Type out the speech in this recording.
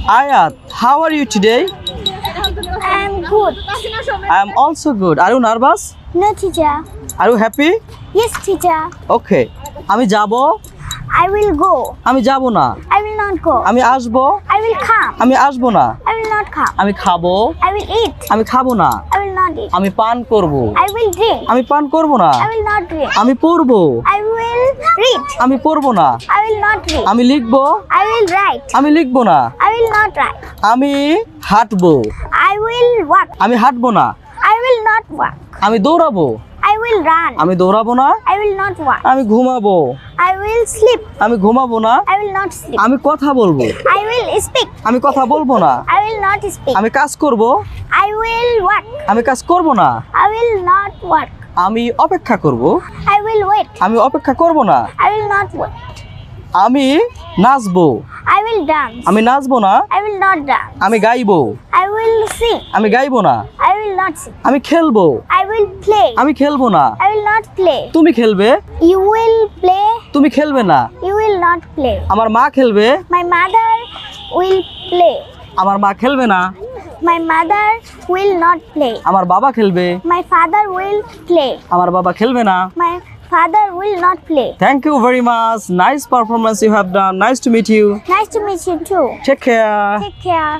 Ayat, how are you today? I'm good. I am also good. Are you nervous? No, teacher. Are you happy? Yes, teacher. Okay. আমি যাব, I will go. আমি যাব না। I will not go. আমি আসব, I will come. আমি আসব না। I will not come. আমি খাবো, I will eat. আমি খাবো না। I will not eat. আমি পান করব, I will drink. আমি পান করব না। I will not drink. আমি পড়ব, I will read. আমি পড়ব না। I will not read. আমি লিখব, I will write. আমি লিখব না। I will not write. আমি হাঁটবো, I will walk. আমি হাঁটবো না। I will not walk. আমি দৌড়াবো, I will run. আমি দৌড়াবো না। I will not walk. আমি ঘুমাবো, I will sleep. আমি ঘুমাবো না। I will not sleep. আমি কথা বলবো, I will speak. আমি কথা বলবো না। I will not speak. আমি কাজ করব, I will work. আমি কাজ করব না। I will not work. আমি অপেক্ষা করব, I will wait. আমি অপেক্ষা করব না। I will not wait. আমি নাচবো, I will dance. আমি নাচবো না। I will not dance. আমি গাইবো, I will sing. আমি গাইবো না। I will not sing. আমি খেলবো, I will play. আমি খেলবো না। I will not play. তুমি খেলবে, You will play. তুমি খেলবে না। You will not play. আমার মা খেলবে, My mother will play. আমার মা খেলবে না। My mother will not play. আমার বাবা খেলবে, My father will play. আমার বাবা খেলবে না। My father will not play. Thank you very much. Nice performance you have done. Nice to meet you. Nice to meet you too. Take care. Take care.